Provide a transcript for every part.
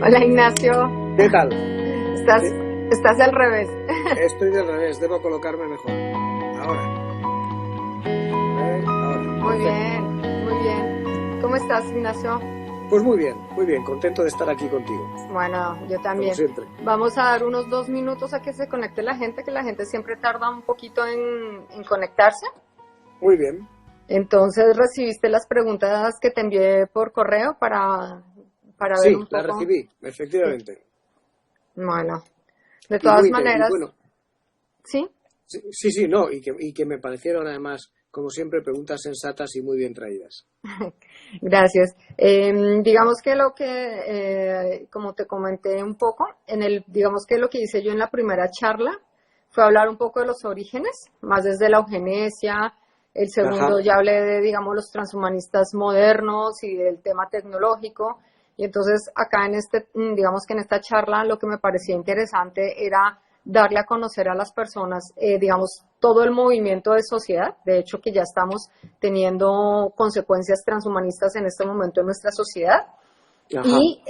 Hola Ignacio, ¿Qué tal? estás, Sí, estás al revés. estoy del revés, debo colocarme mejor. Ahora, a ver, ahora, Muy perfecto. bien, muy bien. ¿Cómo estás, Ignacio? Pues muy bien, contento de estar aquí contigo, Bueno, yo como también. siempre. Vamos a dar unos 2 minutos a que se conecte la gente, que la gente siempre tarda un poquito en conectarse. Muy bien. Entonces, ¿recibiste las preguntas que te envié por correo para ver Sí, un la poco? recibí, Sí. efectivamente. Bueno, de Y todas y maneras, bueno, ¿sí? sí, no, y que me parecieron además, como siempre, preguntas sensatas y muy bien traídas. Gracias. Digamos que como te comenté un poco, digamos que lo que hice yo en la primera charla fue hablar un poco de los orígenes, más desde la eugenesia. El segundo Ajá, ya hablé de, digamos, los transhumanistas modernos y del tema tecnológico. Y entonces acá digamos que en esta charla lo que me parecía interesante era darle a conocer a las personas, digamos, todo el movimiento de sociedad. De hecho, que ya estamos teniendo consecuencias transhumanistas en este momento en nuestra sociedad ajá. y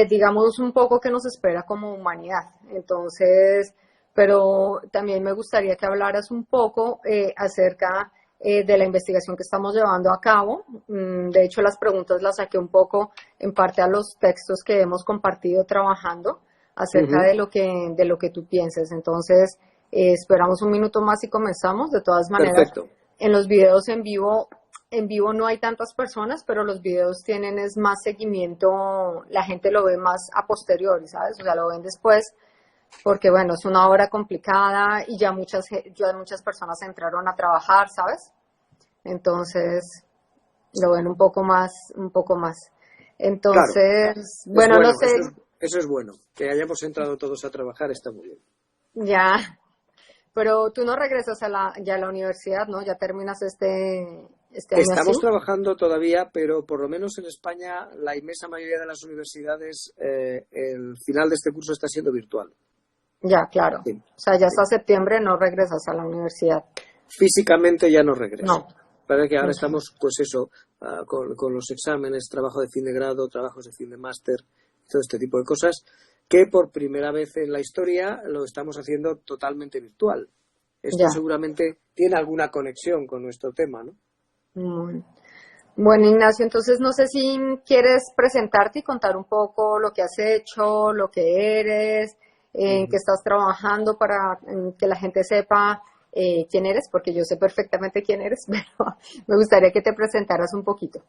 digamos un poco qué nos espera como humanidad. Entonces, pero también me gustaría que hablaras un poco acerca de la investigación que estamos llevando a cabo. De hecho, las preguntas las saqué un poco en parte a los textos que hemos compartido trabajando acerca Ujú, de lo que tú pienses. Entonces, esperamos un minuto más y comenzamos. De todas maneras, perfecto. en los videos en vivo no hay tantas personas, pero los videos tienen es más seguimiento, la gente lo ve más a posteriori, ¿sabes? O sea, lo ven después porque, bueno, es una obra complicada y ya muchas personas entraron a trabajar, ¿sabes? Entonces, lo ven un poco más, un poco más. Claro, Entonces, es bueno, no bueno, sé, eso es bueno. Que hayamos entrado todos a trabajar está muy bien. ya, pero tú no regresas ya a la universidad, ¿no? Ya terminas este año así. Estamos trabajando todavía, pero por lo menos en España la inmensa mayoría de las universidades, el final de este curso está siendo virtual. Ya, claro. Sí, O sea, ya sí. hasta septiembre no regresas a la universidad. Físicamente ya no regreso. No. Parece que ahora Ujú. estamos, pues eso, con los exámenes, trabajo de fin de grado, trabajos de fin de máster, todo este tipo de cosas, que por primera vez en la historia lo estamos haciendo totalmente virtual. Esto Ya. seguramente tiene alguna conexión con nuestro tema, ¿no? Mm. Bueno, Ignacio, entonces no sé si quieres presentarte y contar un poco lo que has hecho, lo que eres, en qué Ujú. estás trabajando para que la gente sepa quién eres, porque yo sé perfectamente quién eres, pero me gustaría que te presentaras un poquito.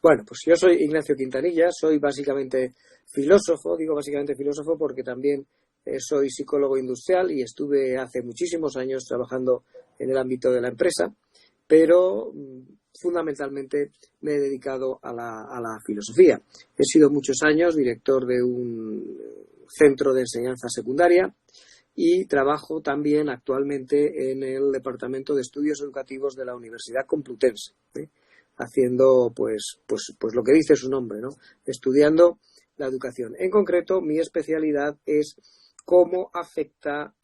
Bueno, pues yo soy Ignacio Quintanilla, soy básicamente filósofo, digo básicamente filósofo porque también soy psicólogo industrial y estuve hace muchísimos años trabajando en el ámbito de la empresa, pero fundamentalmente me he dedicado a la filosofía. He sido muchos años director de un centro de enseñanza secundaria y trabajo también actualmente en el Departamento de Estudios Educativos de la Universidad Complutense, haciendo pues lo que dice su nombre, ¿no? Estudiando la educación. En concreto, mi especialidad es cómo afecta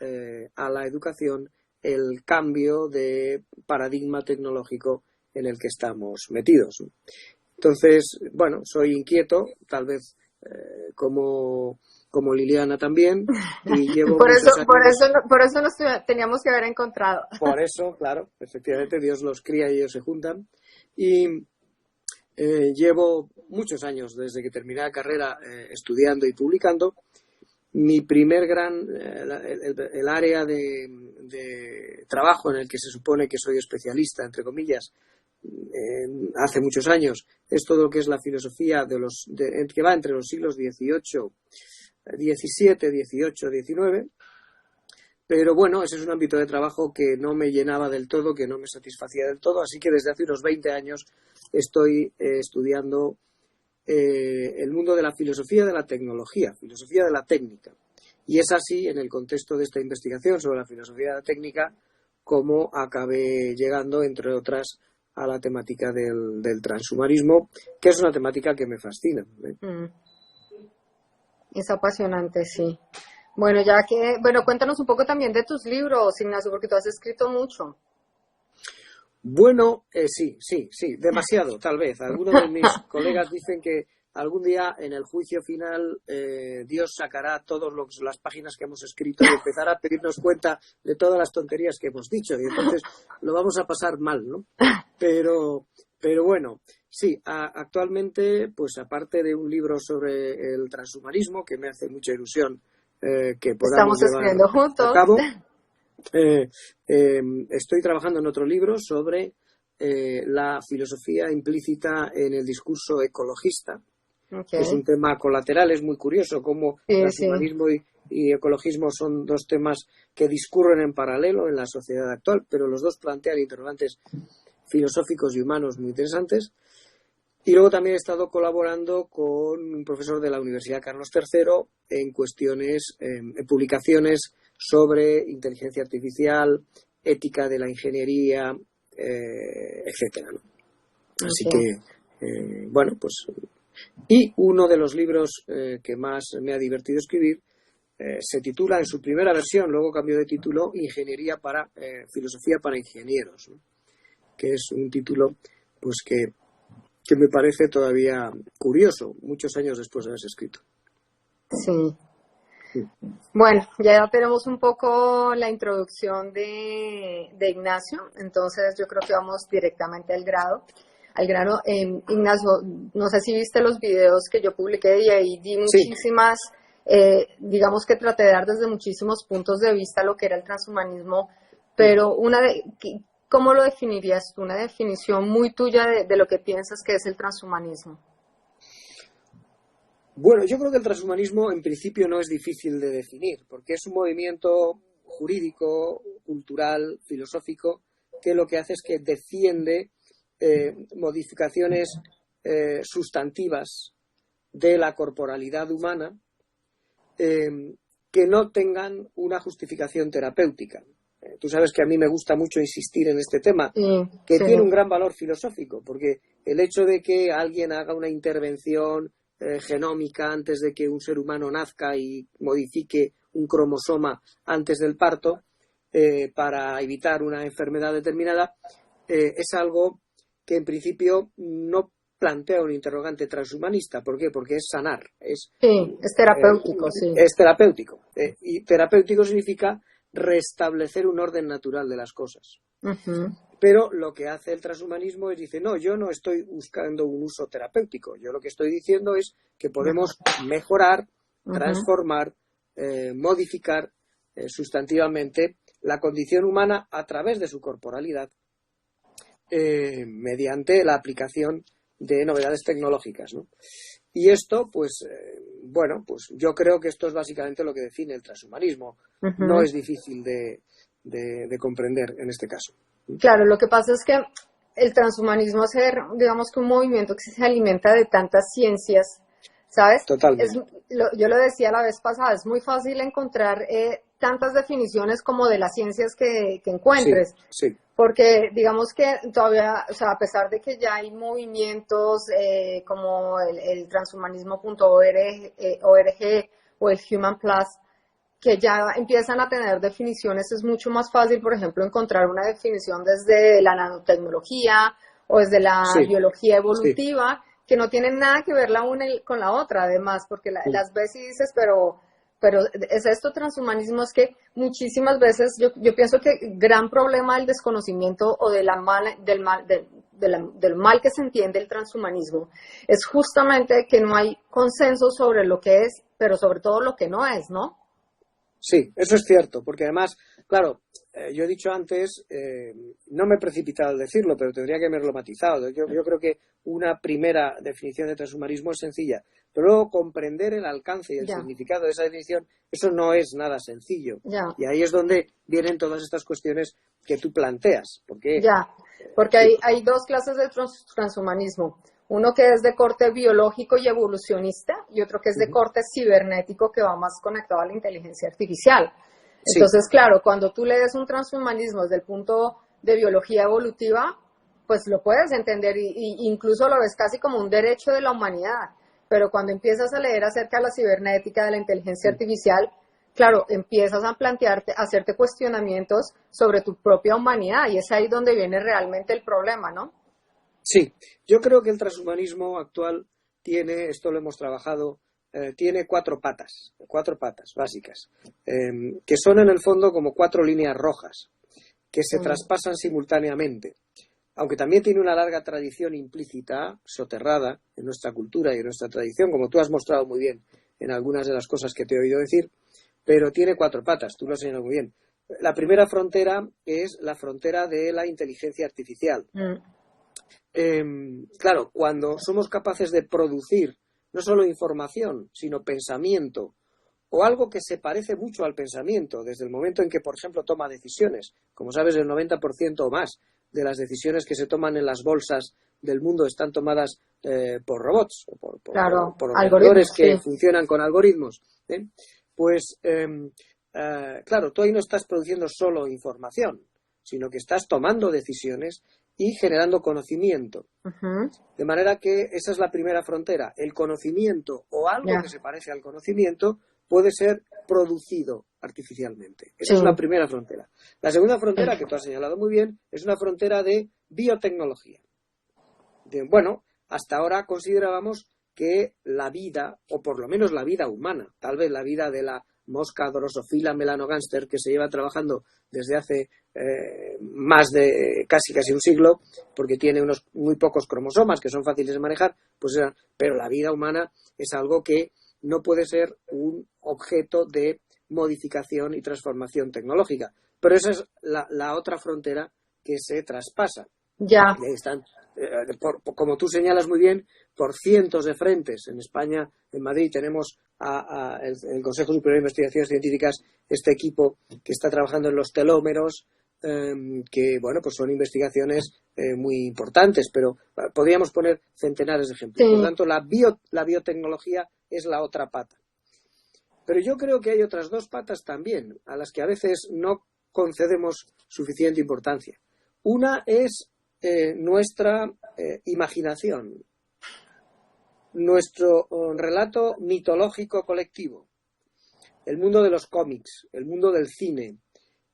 a la educación el cambio de paradigma tecnológico en el que estamos metidos, ¿no? Entonces, bueno, soy inquieto, tal vez como Liliana también, y llevo muchos años. Por eso teníamos que haber encontrado. Por eso, claro, efectivamente, Dios los cría y ellos se juntan. Y llevo muchos años desde que terminé la carrera estudiando y publicando. Mi primer el área de trabajo en el que se supone que soy especialista, entre comillas, hace muchos años, es todo lo que es la filosofía que va entre los siglos XVIII, XVII, XVIII, XIX. Pero bueno, ese es un ámbito de trabajo que no me llenaba del todo, que no me satisfacía del todo, así que desde hace unos 20 años estoy estudiando el mundo de la filosofía de la tecnología, filosofía de la técnica. Y es así, en el contexto de esta investigación sobre la filosofía de la técnica, como acabé llegando, entre otras, a la temática del transhumanismo, que es una temática que me fascina, ¿eh? Mm, es apasionante, sí. Bueno, cuéntanos un poco también de tus libros, Ignacio, porque tú has escrito mucho. Bueno, sí, demasiado, tal vez. Algunos de mis colegas dicen que algún día en el juicio final Dios sacará todas las páginas que hemos escrito y empezará a pedirnos cuenta de todas las tonterías que hemos dicho y entonces lo vamos a pasar mal, ¿no? Pero bueno, sí, actualmente, pues aparte de un libro sobre el transhumanismo, que me hace mucha ilusión que podamos Estamos llevar escribiendo a juntos. cabo, estoy trabajando en otro libro sobre la filosofía implícita en el discurso ecologista. Okay. Es un tema colateral, es muy curioso cómo Sí, transhumanismo y ecologismo son dos temas que discurren en paralelo en la sociedad actual, pero los dos plantean interrogantes filosóficos y humanos muy interesantes. Y luego también he estado colaborando con un profesor de la Universidad Carlos III en cuestiones, en publicaciones sobre inteligencia artificial, ética de la ingeniería, etcétera, ¿no? Así que, bueno, pues... Y uno de los libros que más me ha divertido escribir se titula en su primera versión, luego cambió de título, Filosofía para ingenieros, ¿no? Que es un título pues que me parece todavía curioso, muchos años después de haberse escrito. Sí. Bueno, ya tenemos un poco la introducción de Ignacio, entonces yo creo que vamos directamente al grano. Ignacio, no sé si viste los videos que yo publiqué y ahí di muchísimas, digamos que traté de dar desde muchísimos puntos de vista lo que era el transhumanismo, pero ¿cómo lo definirías tú? Una definición muy tuya de lo que piensas que es el transhumanismo. Bueno, yo creo que el transhumanismo en principio no es difícil de definir, porque es un movimiento jurídico, cultural, filosófico, que lo que hace es que defiende modificaciones sustantivas de la corporalidad humana que no tengan una justificación terapéutica. Tú sabes que a mí me gusta mucho insistir en este tema, que tiene un gran valor filosófico, porque el hecho de que alguien haga una intervención genómica antes de que un ser humano nazca y modifique un cromosoma antes del parto para evitar una enfermedad determinada, es algo que en principio no plantea un interrogante transhumanista. ¿Por qué? Porque es sanar. Es terapéutico, Es terapéutico. Y terapéutico significa restablecer un orden natural de las cosas. Uh-huh. Pero lo que hace el transhumanismo es dice, no, yo no estoy buscando un uso terapéutico. Yo lo que estoy diciendo es que podemos mejorar, transformar, modificar sustantivamente la condición humana a través de su corporalidad mediante la aplicación de novedades tecnológicas, ¿no? Y esto, pues, bueno, pues yo creo que esto es básicamente lo que define el transhumanismo. Uh-huh. No es difícil de comprender en este caso. Claro, lo que pasa es que el transhumanismo es, digamos que un movimiento que se alimenta de tantas ciencias, ¿sabes? Totalmente. Yo lo decía la vez pasada, es muy fácil encontrar tantas definiciones como de las ciencias que encuentres. Sí. Porque digamos que todavía, o sea, a pesar de que ya hay movimientos como el transhumanismo.org o el Human Plus, que ya empiezan a tener definiciones, es mucho más fácil, por ejemplo, encontrar una definición desde la nanotecnología o desde la biología evolutiva, que no tienen nada que ver la una con la otra, además, porque las ves y dices, pero es esto transhumanismo, es que muchísimas veces yo pienso que gran problema del desconocimiento o del mal que se entiende el transhumanismo es justamente que no hay consenso sobre lo que es, pero sobre todo lo que no es, ¿no? Sí, eso es cierto, porque además, claro, yo he dicho antes, no me he precipitado al decirlo, pero tendría que haberlo matizado. Yo creo que una primera definición de transhumanismo es sencilla, pero luego comprender el alcance y el significado de esa definición, eso no es nada sencillo. Y ahí es donde vienen todas estas cuestiones que tú planteas. Porque hay dos clases de transhumanismo. Uno que es de corte biológico y evolucionista y otro que es de corte cibernético que va más conectado a la inteligencia artificial. Entonces, claro, cuando tú lees un transhumanismo desde el punto de biología evolutiva, pues lo puedes entender y incluso lo ves casi como un derecho de la humanidad. Pero cuando empiezas a leer acerca de la cibernética, de la inteligencia artificial, claro, empiezas a plantearte, a hacerte cuestionamientos sobre tu propia humanidad y es ahí donde viene realmente el problema, ¿no? Sí, yo creo que el transhumanismo actual esto lo hemos trabajado, tiene cuatro patas básicas, que son en el fondo como cuatro líneas rojas que se traspasan simultáneamente, aunque también tiene una larga tradición implícita, soterrada en nuestra cultura y en nuestra tradición, como tú has mostrado muy bien en algunas de las cosas que te he oído decir, pero tiene cuatro patas, tú lo has señalado muy bien. La primera frontera es la frontera de la inteligencia artificial. Claro, cuando somos capaces de producir no solo información, sino pensamiento, o algo que se parece mucho al pensamiento, desde el momento en que, por ejemplo, toma decisiones. Como sabes, el 90% o más de las decisiones que se toman en las bolsas del mundo están tomadas por robots, o por ordenadores que funcionan con algoritmos. Pues, claro, tú ahí no estás produciendo solo información, sino que estás tomando decisiones y generando conocimiento. De manera que esa es la primera frontera. El conocimiento o algo que se parece al conocimiento puede ser producido artificialmente. Esa es la primera frontera. La segunda frontera, que tú has señalado muy bien, es una frontera de biotecnología. Bueno, hasta ahora considerábamos que la vida, o por lo menos la vida humana, tal vez la vida de la mosca Drosophila melanogaster, que se lleva trabajando desde hace más de casi un siglo, porque tiene unos muy pocos cromosomas que son fáciles de manejar, pero la vida humana es algo que no puede ser un objeto de modificación y transformación tecnológica. Pero esa es la otra frontera que se traspasa. Ya. Y ahí están, como tú señalas muy bien, por cientos de frentes. En España, en Madrid, tenemos el Consejo Superior de Investigaciones Científicas, este equipo que está trabajando en los telómeros, que bueno, pues son investigaciones muy importantes, pero podríamos poner centenares de ejemplos. Por lo tanto, la biotecnología es la otra pata. Pero yo creo que hay otras dos patas también, a las que a veces no concedemos suficiente importancia. Una es nuestra imaginación, nuestro relato mitológico colectivo, el mundo de los cómics, el mundo del cine.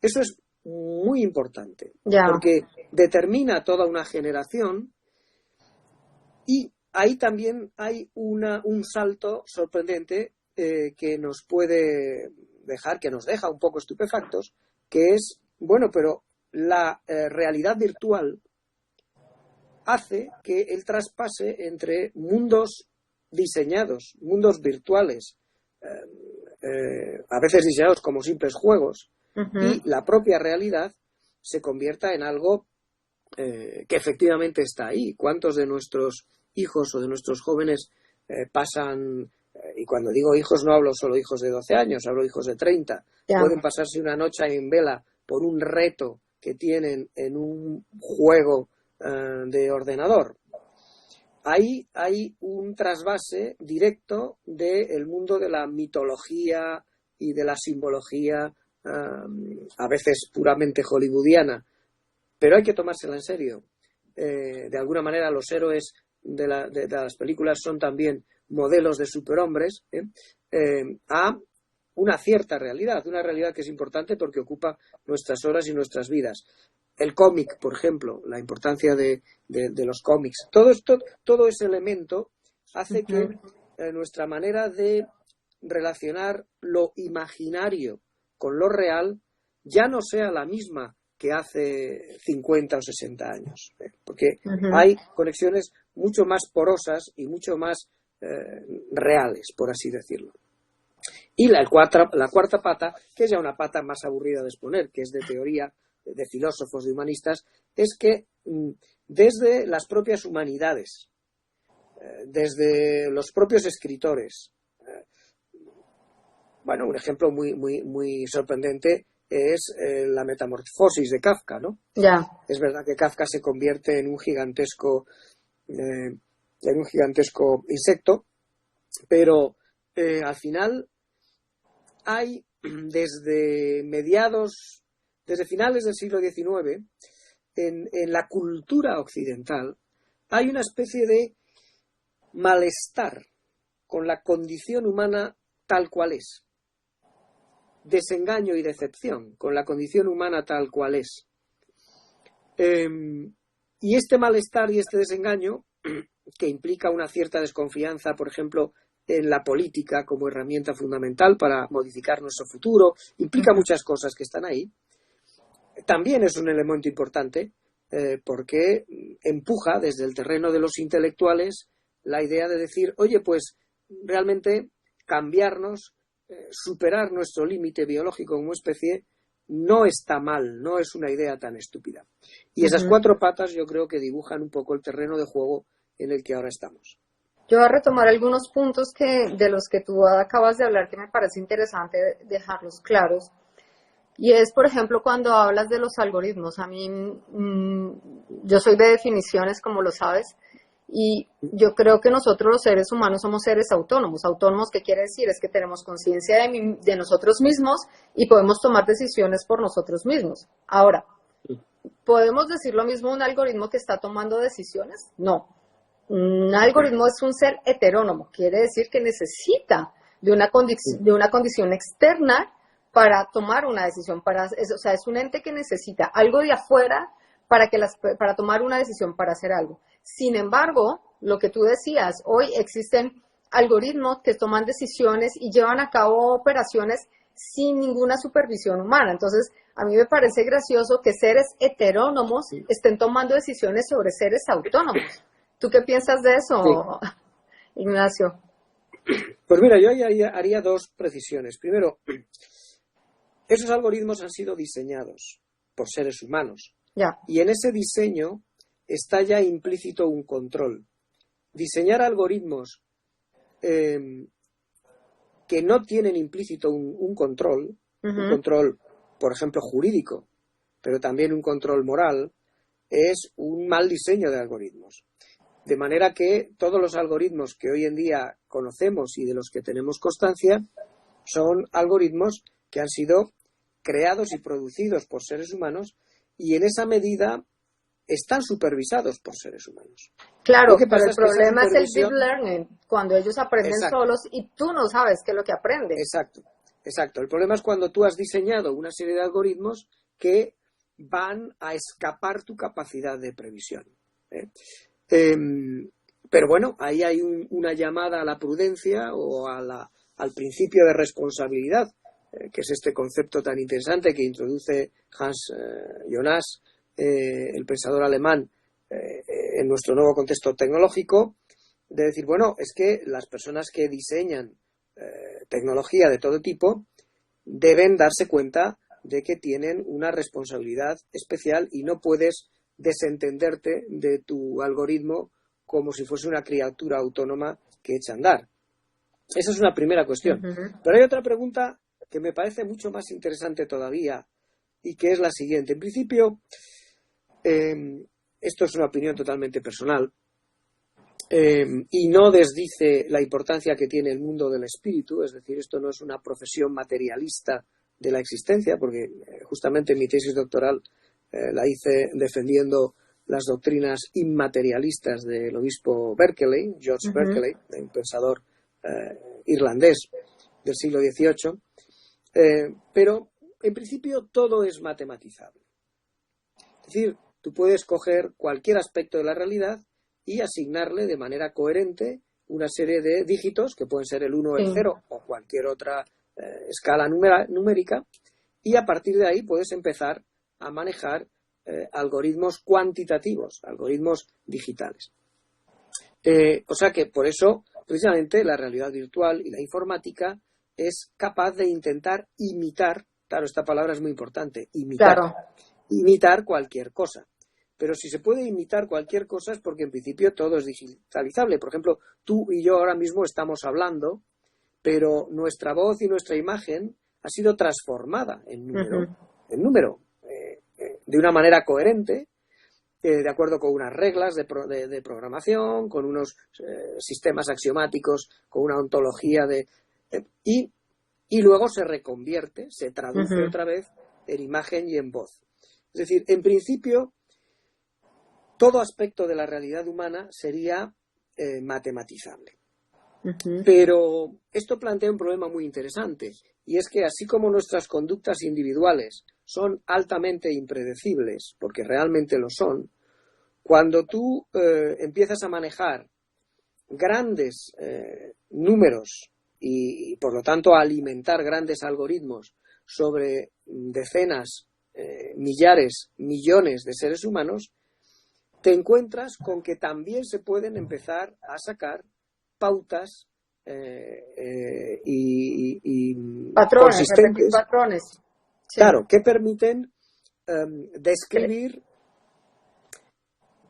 Eso es muy importante, porque determina toda una generación y ahí también hay un salto sorprendente que nos puede dejar, que nos deja un poco estupefactos, que es, bueno, pero la realidad virtual hace que el traspase entre mundos diseñados, mundos virtuales, a veces diseñados como simples juegos, y la propia realidad se convierta en algo que efectivamente está ahí. ¿Cuántos de nuestros hijos o de nuestros jóvenes pasan, y cuando digo hijos no hablo solo hijos de 12 años, hablo hijos de 30, pueden pasarse una noche en vela por un reto que tienen en un juego de ordenador? Ahí hay un trasvase directo del mundo de la mitología y de la simbología, a veces puramente hollywoodiana, pero hay que tomársela en serio. De alguna manera los héroes de las películas son también modelos de superhombres a una cierta realidad, una realidad que es importante porque ocupa nuestras horas y nuestras vidas. El cómic, por ejemplo, la importancia de los cómics, todo ese elemento hace que nuestra manera de relacionar lo imaginario con lo real ya no sea la misma que hace 50 o 60 años, porque hay conexiones mucho más porosas y mucho más reales, por así decirlo. Y la cuarta pata, que es ya una pata más aburrida de exponer, que es de teoría, de filósofos, de humanistas, es que desde las propias humanidades, desde los propios escritores, bueno, un ejemplo muy sorprendente es la metamorfosis de Kafka, ¿no? Es verdad que Kafka se convierte en un gigantesco insecto, pero al final hay desde finales del siglo XIX, en la cultura occidental, hay una especie de malestar con la condición humana tal cual es. Desengaño y decepción con la condición humana tal cual es. Y este malestar y este desengaño que implica una cierta desconfianza, por ejemplo, en la política como herramienta fundamental para modificar nuestro futuro, implica muchas cosas que están ahí. También es un elemento importante porque empuja desde el terreno de los intelectuales la idea de decir, oye, pues realmente cambiarnos, superar nuestro límite biológico como especie no está mal, no es una idea tan estúpida. Y esas cuatro patas yo creo que dibujan un poco el terreno de juego en el que ahora estamos. Yo voy a retomar algunos puntos de los que tú acabas de hablar que me parece interesante dejarlos claros. Y es, por ejemplo, cuando hablas de los algoritmos. A mí, yo soy de definiciones, como lo sabes, y yo creo que nosotros los seres humanos somos seres autónomos. Autónomos, ¿qué quiere decir? Es que tenemos conciencia de nosotros mismos y podemos tomar decisiones por nosotros mismos. Ahora, ¿podemos decir lo mismo de un algoritmo que está tomando decisiones? No. Un algoritmo es un ser heterónomo, quiere decir que necesita de una condición externa para tomar una decisión, o sea, es un ente que necesita algo de afuera para tomar una decisión, para hacer algo. Sin embargo, lo que tú decías, hoy existen algoritmos que toman decisiones y llevan a cabo operaciones sin ninguna supervisión humana. Entonces, a mí me parece gracioso que seres heterónomos estén tomando decisiones sobre seres autónomos. ¿Tú qué piensas de eso, Ignacio? Pues mira, yo haría dos precisiones. Primero, esos algoritmos han sido diseñados por seres humanos. Ya. Y en ese diseño está ya implícito un control. Diseñar algoritmos que no tienen implícito un control, un control, por ejemplo, jurídico, pero también un control moral, es un mal diseño de algoritmos. De manera que todos los algoritmos que hoy en día conocemos y de los que tenemos constancia son algoritmos que han sido creados y producidos por seres humanos y en esa medida están supervisados por seres humanos. Claro, pero el problema es el deep learning, cuando ellos aprenden Exacto. solos y tú no sabes qué es lo que aprenden. Exacto. El problema es cuando tú has diseñado una serie de algoritmos que van a escapar tu capacidad de previsión. Pero bueno, ahí hay una llamada a la prudencia o al principio de responsabilidad, que es este concepto tan interesante que introduce Hans Jonas, el pensador alemán, en nuestro nuevo contexto tecnológico, de decir, bueno, es que las personas que diseñan tecnología de todo tipo deben darse cuenta de que tienen una responsabilidad especial y no puedes desentenderte de tu algoritmo como si fuese una criatura autónoma que echa a andar. Esa es una primera cuestión. Pero hay otra pregunta que me parece mucho más interesante todavía y que es la siguiente. En principio, esto es una opinión totalmente personal y no desdice la importancia que tiene el mundo del espíritu, es decir, esto no es una profesión materialista de la existencia, porque justamente mi tesis doctoral la hice defendiendo las doctrinas inmaterialistas del obispo Berkeley, George Berkeley, un pensador irlandés del siglo XVIII, pero en principio todo es matematizable. Es decir, tú puedes coger cualquier aspecto de la realidad y asignarle de manera coherente una serie de dígitos, que pueden ser el 1 o el 0 o cualquier otra escala numérica, y a partir de ahí puedes empezar a manejar algoritmos cuantitativos, algoritmos digitales. O sea que por eso, precisamente, la realidad virtual y la informática es capaz de intentar imitar, claro, esta palabra es muy importante, imitar cualquier cosa. Pero si se puede imitar cualquier cosa es porque en principio todo es digitalizable. Por ejemplo, tú y yo ahora mismo estamos hablando, pero nuestra voz y nuestra imagen ha sido transformada en número, de una manera coherente, de acuerdo con unas reglas de programación, con unos sistemas axiomáticos, con una ontología y luego se reconvierte, se traduce otra vez en imagen y en voz. Es decir, en principio, todo aspecto de la realidad humana sería matematizable. Pero esto plantea un problema muy interesante, y es que así como nuestras conductas individuales son altamente impredecibles, porque realmente lo son, cuando tú empiezas a manejar grandes números y, por lo tanto, alimentar grandes algoritmos sobre decenas, millares, millones de seres humanos, te encuentras con que también se pueden empezar a sacar pautas y Patrones, repetir consistentes, patrones. Sí. claro, que permiten describir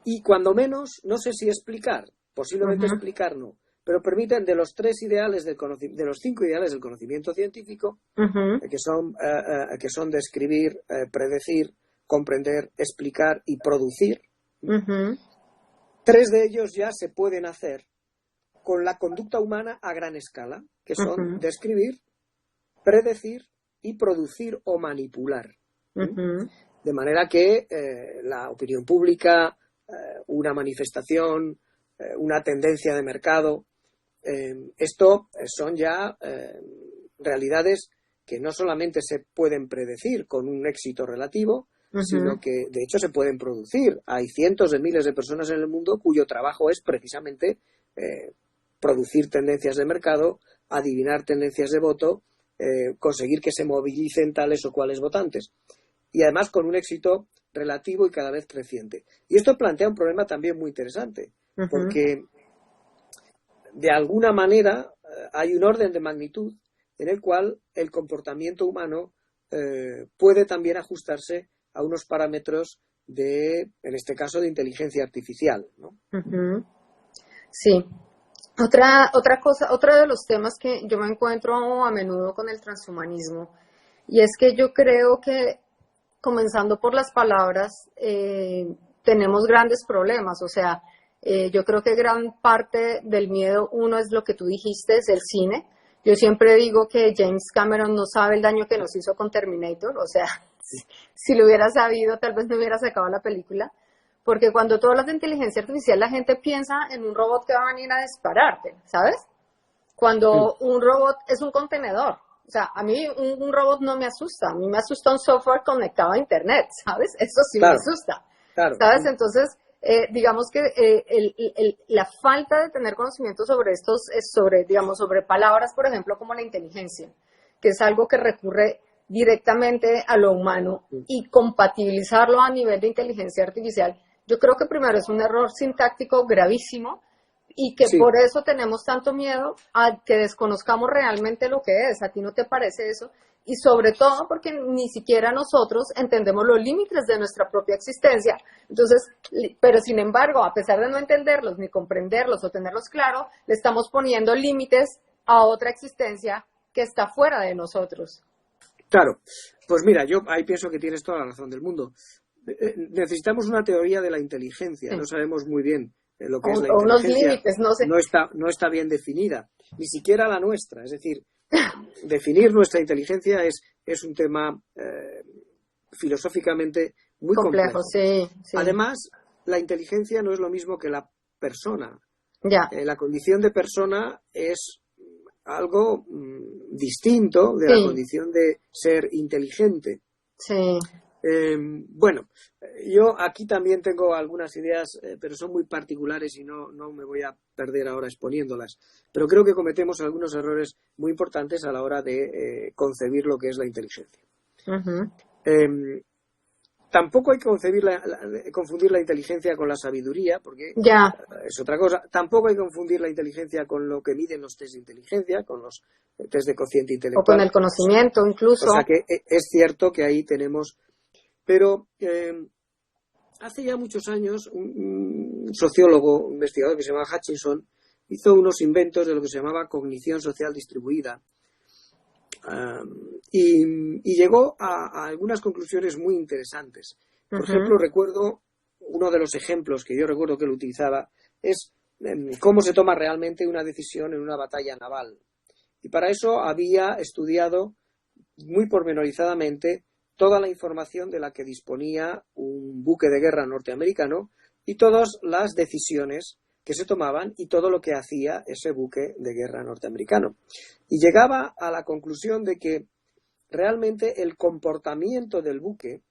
y, cuando menos, no sé si explicar, posiblemente explicar no, pero permiten de los 3 ideales de los 5 ideales del conocimiento científico, que son describir, predecir, comprender, explicar y producir. 3 de ellos ya se pueden hacer con la conducta humana a gran escala, que son describir, predecir y producir o manipular. De manera que la opinión pública, una manifestación, una tendencia de mercado, esto son ya realidades que no solamente se pueden predecir con un éxito relativo, sino que de hecho se pueden producir. Hay cientos de miles de personas en el mundo cuyo trabajo es precisamente producir tendencias de mercado, adivinar tendencias de voto, conseguir que se movilicen tales o cuales votantes. Y además con un éxito relativo y cada vez creciente. Y esto plantea un problema también muy interesante, porque de alguna manera hay un orden de magnitud en el cual el comportamiento humano puede también ajustarse a unos parámetros en este caso, de inteligencia artificial, ¿no? Sí. Otra cosa, otro de los temas que yo me encuentro a menudo con el transhumanismo, y es que yo creo que, comenzando por las palabras, tenemos grandes problemas. O sea, yo creo que gran parte del miedo, uno es lo que tú dijiste, es el cine. Yo siempre digo que James Cameron no sabe el daño que nos hizo con Terminator. O sea, si lo hubiera sabido, tal vez no hubiera sacado la película. Porque cuando tú hablas de inteligencia artificial, la gente piensa en un robot que va a venir a dispararte, ¿sabes? Cuando un robot es un contenedor. O sea, a mí un robot no me asusta. A mí me asusta un software conectado a Internet, ¿sabes? Eso sí me asusta, ¿sabes? Entonces, digamos que la falta de tener conocimiento sobre estos, sobre palabras, por ejemplo, como la inteligencia, que es algo que recurre directamente a lo humano, y compatibilizarlo a nivel de inteligencia artificial, yo creo que primero es un error sintáctico gravísimo, y que por eso tenemos tanto miedo a que desconozcamos realmente lo que es. ¿A ti no te parece eso? Y sobre todo porque ni siquiera nosotros entendemos los límites de nuestra propia existencia. Entonces, pero sin embargo, a pesar de no entenderlos, ni comprenderlos o tenerlos claro, le estamos poniendo límites a otra existencia que está fuera de nosotros. Claro, pues mira, yo ahí pienso que tienes toda la razón del mundo. Necesitamos una teoría de la inteligencia, no sabemos muy bien lo que es la inteligencia. Unos límites, no sé. No está bien definida, ni siquiera la nuestra. Es decir, definir nuestra inteligencia es un tema filosóficamente muy complejo. Sí. Además, la inteligencia no es lo mismo que la persona. Ya. La condición de persona es algo distinto de la condición de ser inteligente. Sí. Bueno, yo aquí también tengo algunas ideas, pero son muy particulares y no me voy a perder ahora exponiéndolas. Pero creo que cometemos algunos errores muy importantes a la hora de concebir lo que es la inteligencia. Tampoco hay que confundir la inteligencia con la sabiduría, porque es otra cosa. Tampoco hay que confundir la inteligencia con lo que miden los test de inteligencia, con los test de cociente intelectual. O con el conocimiento, incluso. O sea que es cierto que ahí tenemos. Pero hace ya muchos años un sociólogo, investigador que se llamaba Hutchinson, hizo unos inventos de lo que se llamaba cognición social distribuida. Y llegó a algunas conclusiones muy interesantes. Por ejemplo, recuerdo, uno de los ejemplos que yo recuerdo que él utilizaba es cómo se toma realmente una decisión en una batalla naval. Y para eso había estudiado muy pormenorizadamente toda la información de la que disponía un buque de guerra norteamericano y todas las decisiones que se tomaban y todo lo que hacía ese buque de guerra norteamericano. Y llegaba a la conclusión de que realmente el comportamiento del buque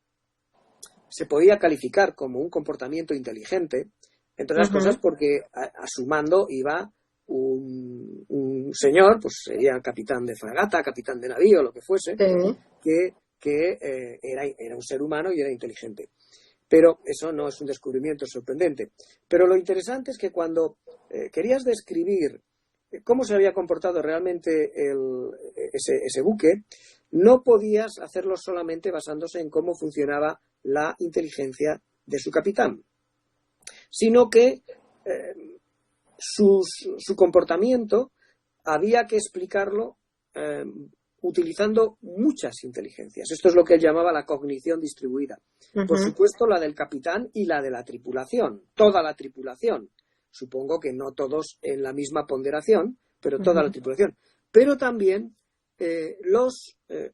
se podía calificar como un comportamiento inteligente, entre otras cosas porque a su mando iba un señor, pues sería capitán de fragata, capitán de navío, lo que fuese, que era un ser humano y era inteligente. Pero eso no es un descubrimiento sorprendente. Pero lo interesante es que cuando querías describir cómo se había comportado realmente ese buque, no podías hacerlo solamente basándose en cómo funcionaba la inteligencia de su capitán, sino que su comportamiento había que explicarlo utilizando muchas inteligencias. Esto es lo que él llamaba la cognición distribuida. Por supuesto, la del capitán y la de la tripulación, toda la tripulación. Supongo que no todos en la misma ponderación, pero toda la tripulación. Pero también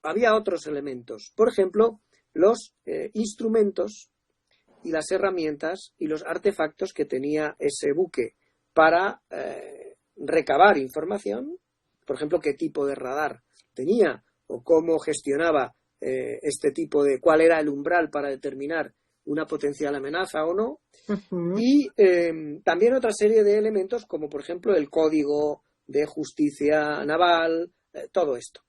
había otros elementos. Por ejemplo, los instrumentos y las herramientas y los artefactos que tenía ese buque para recabar información. Por ejemplo, qué tipo de radar tenía o cómo gestionaba este tipo de, cuál era el umbral para determinar una potencial amenaza o no. Y también otra serie de elementos como por ejemplo el código de justicia naval, todo esto.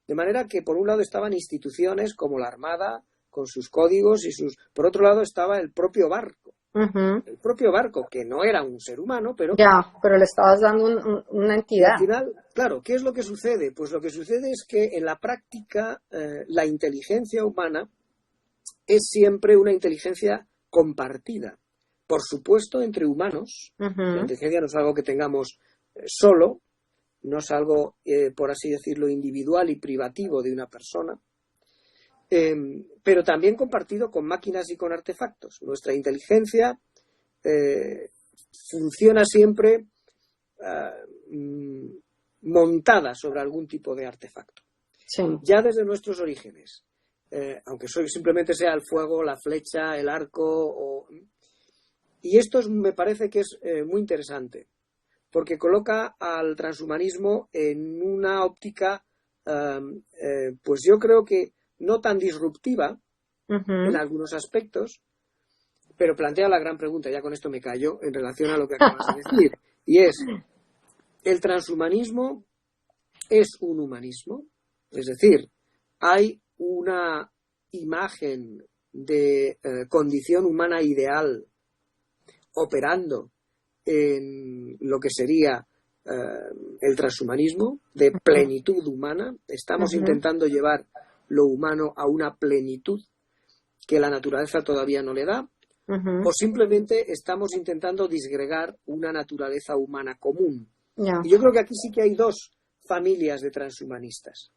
De manera que por un lado estaban instituciones como la Armada con sus códigos por otro lado estaba el propio barco. El propio barco, que no era un ser humano, pero... Ya, pero le estabas dando una entidad. Al final, claro, ¿qué es lo que sucede? Pues lo que sucede es que en la práctica la inteligencia humana es siempre una inteligencia compartida. Por supuesto, entre humanos. La inteligencia no es algo que tengamos solo, no es algo, por así decirlo, individual y privativo de una persona. Pero también compartido con máquinas y con artefactos. Nuestra inteligencia funciona siempre montada sobre algún tipo de artefacto. Sí. Ya desde nuestros orígenes, aunque simplemente sea el fuego, la flecha, el arco. Y esto me parece que es muy interesante, porque coloca al transhumanismo en una óptica, pues yo creo que no tan disruptiva en algunos aspectos, pero plantea la gran pregunta, ya con esto me callo, en relación a lo que acabas de decir, y es, ¿el transhumanismo es un humanismo? Es decir, ¿hay una imagen de condición humana ideal operando en lo que sería el transhumanismo, de plenitud humana? ¿Estamos intentando llevar lo humano a una plenitud que la naturaleza todavía no le da? ¿O simplemente estamos intentando disgregar una naturaleza humana común? Y yo creo que aquí sí que hay dos familias de transhumanistas.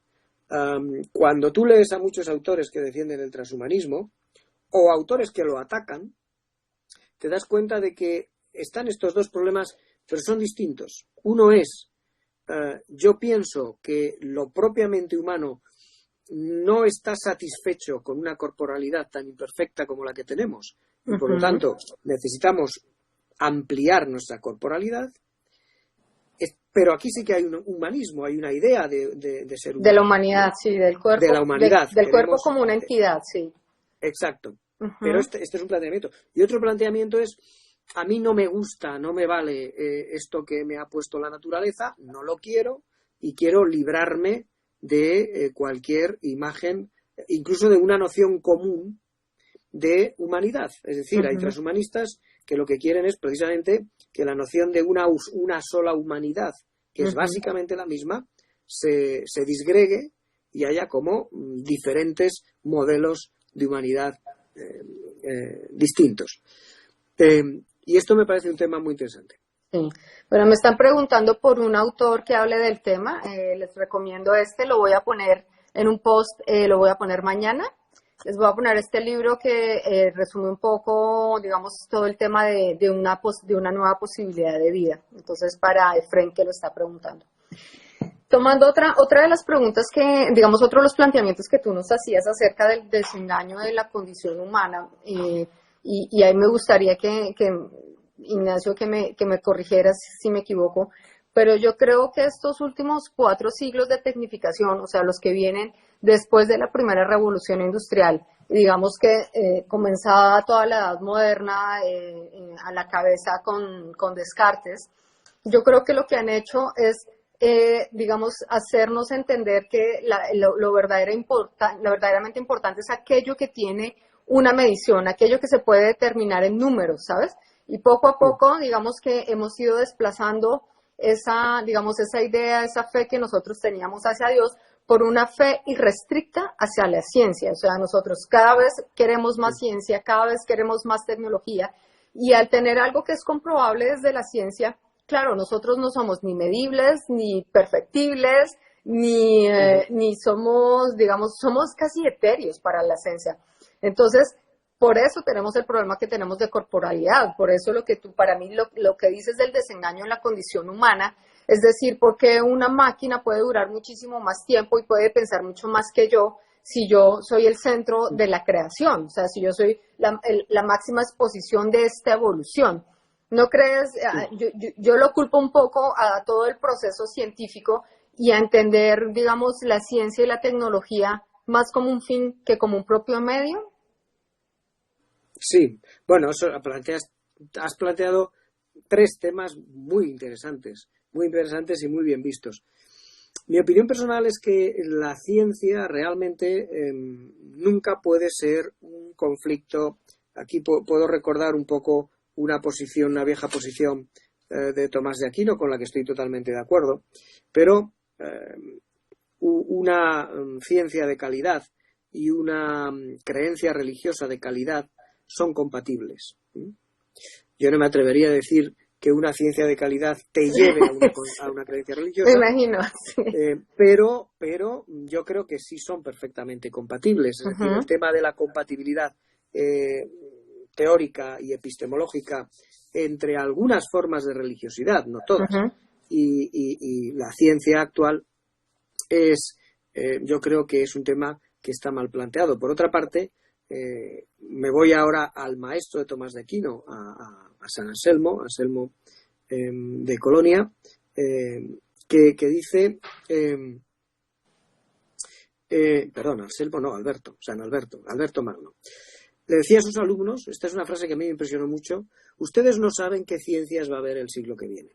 Cuando tú lees a muchos autores que defienden el transhumanismo o autores que lo atacan, te das cuenta de que están estos dos problemas, pero son distintos. Uno es, yo pienso que lo propiamente humano no está satisfecho con una corporalidad tan imperfecta como la que tenemos y por lo tanto necesitamos ampliar nuestra corporalidad, pero aquí sí que hay un humanismo, hay una idea de ser humano. De la humanidad, sí, del cuerpo. De la humanidad. Del cuerpo como una entidad, sí. Exacto. Pero este es un planteamiento. Y otro planteamiento es, a mí no me gusta, no me vale esto que me ha puesto la naturaleza, no lo quiero y quiero librarme de cualquier imagen, incluso de una noción común de humanidad. Es decir, hay transhumanistas que lo que quieren es precisamente que la noción de una sola humanidad, que es básicamente la misma, se disgregue y haya como diferentes modelos de humanidad distintos. Y esto me parece un tema muy interesante. Sí. Bueno, me están preguntando por un autor que hable del tema. Les recomiendo lo voy a poner en un post, lo voy a poner mañana. Les voy a poner este libro que resume un poco, digamos, todo el tema de una nueva posibilidad de vida. Entonces, para Efren, que lo está preguntando. Tomando otra de las preguntas que, digamos, otro de los planteamientos que tú nos hacías acerca del desengaño de la condición humana, y ahí me gustaría que Ignacio, que me corrigieras si me equivoco, pero yo creo que estos últimos 4 siglos de tecnificación, o sea, los que vienen después de la primera revolución industrial, digamos que comenzaba toda la edad moderna a la cabeza con Descartes, Yo creo que lo que han hecho es, digamos, hacernos entender que lo verdaderamente importante es aquello que tiene una medición, aquello que se puede determinar en números, ¿sabes? Y poco a poco, digamos que hemos ido desplazando digamos, esa idea, esa fe que nosotros teníamos hacia Dios por una fe irrestricta hacia la ciencia. O sea, nosotros cada vez queremos más ciencia, cada vez queremos más tecnología, y al tener algo que es comprobable desde la ciencia, claro, nosotros no somos ni medibles, ni perfectibles, ni somos, digamos, somos casi etéreos para la ciencia. Entonces, por eso tenemos el problema que tenemos de corporalidad, por eso para mí, lo que dices del desengaño en la condición humana, es decir, porque una máquina puede durar muchísimo más tiempo y puede pensar mucho más que yo, si yo soy el centro de la creación, o sea, si yo soy la máxima exposición de esta evolución. ¿No crees? Yo lo culpo un poco a todo el proceso científico y a entender, digamos, la ciencia y la tecnología más como un fin que como un propio medio. Sí, bueno, has planteado tres temas muy interesantes y muy bien vistos. Mi opinión personal es que la ciencia realmente nunca puede ser un conflicto. Aquí puedo recordar un poco una vieja posición de Tomás de Aquino, con la que estoy totalmente de acuerdo, pero una ciencia de calidad y una creencia religiosa de calidad son compatibles. Yo no me atrevería a decir que una ciencia de calidad te lleve a una creencia religiosa. Me imagino. Sí. Pero yo creo que sí son perfectamente compatibles. Es decir, el tema de la compatibilidad teórica y epistemológica entre algunas formas de religiosidad, no todas, y la ciencia actual yo creo que es un tema que está mal planteado. Por otra parte, me voy ahora al maestro de Tomás de Aquino, a San Anselmo de Colonia, que dice, Alberto Magno. Le decía a sus alumnos, esta es una frase que a mí me impresionó mucho: ustedes no saben qué ciencias va a haber el siglo que viene.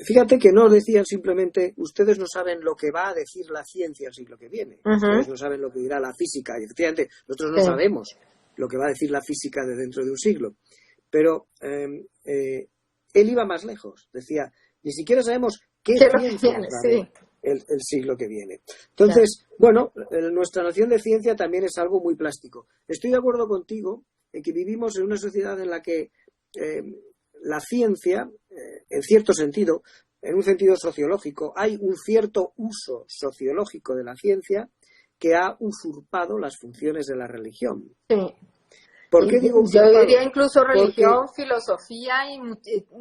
Fíjate que no decían simplemente, ustedes no saben lo que va a decir la ciencia el siglo que viene, ustedes no saben lo que dirá la física, y efectivamente nosotros no sabemos lo que va a decir la física de dentro de un siglo, pero él iba más lejos, decía, ni siquiera sabemos qué ciencia va a haber el siglo que viene. Entonces, bueno, nuestra noción de ciencia también es algo muy plástico. Estoy de acuerdo contigo en que vivimos en una sociedad en la que la ciencia, en cierto sentido, en un sentido sociológico, hay un cierto uso sociológico de la ciencia que ha usurpado las funciones de la religión. Sí. ¿Por qué digo usurpado? Yo diría incluso religión, filosofía y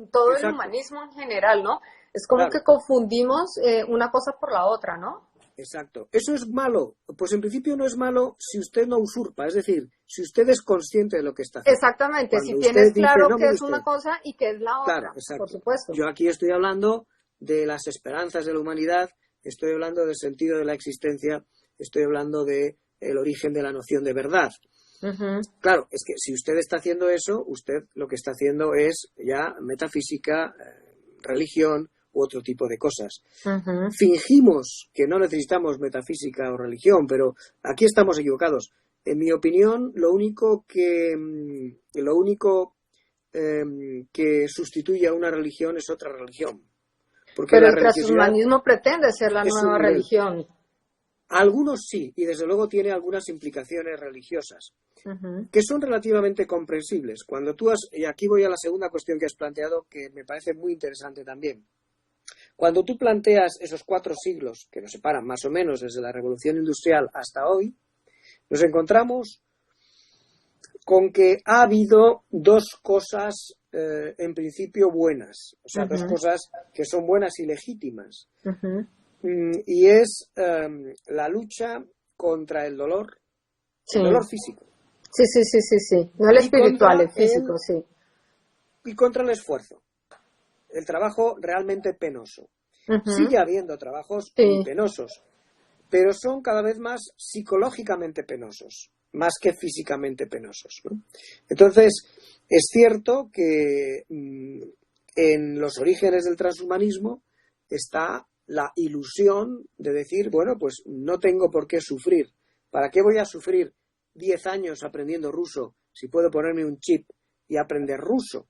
todo el humanismo en general, ¿no? Es como que confundimos una cosa por la otra, ¿no? Exacto. ¿Eso es malo? Pues en principio no es malo si usted no usurpa, es decir, si usted es consciente de lo que está haciendo. Exactamente, cuando si tienes claro que es una cosa y que es la otra, por supuesto. Yo aquí estoy hablando de las esperanzas de la humanidad, estoy hablando del sentido de la existencia, estoy hablando del origen de la noción de verdad. Claro, es que si usted está haciendo eso, usted lo que está haciendo es ya metafísica, religión u otro tipo de cosas. Fingimos que no necesitamos metafísica o religión, pero aquí estamos equivocados. En mi opinión, lo único que sustituye a una religión es otra religión. Porque pero el transhumanismo pretende ser la nueva religión. Algunos sí, y desde luego tiene algunas implicaciones religiosas, que son relativamente comprensibles. Cuando y aquí voy a la segunda cuestión que has planteado, que me parece muy interesante también. Cuando tú planteas esos 4 siglos que nos separan más o menos desde la Revolución Industrial hasta hoy, nos encontramos con que ha habido 2 cosas en principio buenas, o sea, 2 cosas que son buenas y legítimas. Y es la lucha contra el dolor, el dolor físico. Sí. No el espiritual, el físico, sí. Y contra el esfuerzo, el trabajo realmente penoso. Sigue habiendo trabajos muy penosos, pero son cada vez más psicológicamente penosos, más que físicamente penosos, ¿no? Entonces, es cierto que en los orígenes del transhumanismo está la ilusión de decir, bueno, pues no tengo por qué sufrir. ¿Para qué voy a sufrir 10 años aprendiendo ruso si puedo ponerme un chip y aprender ruso?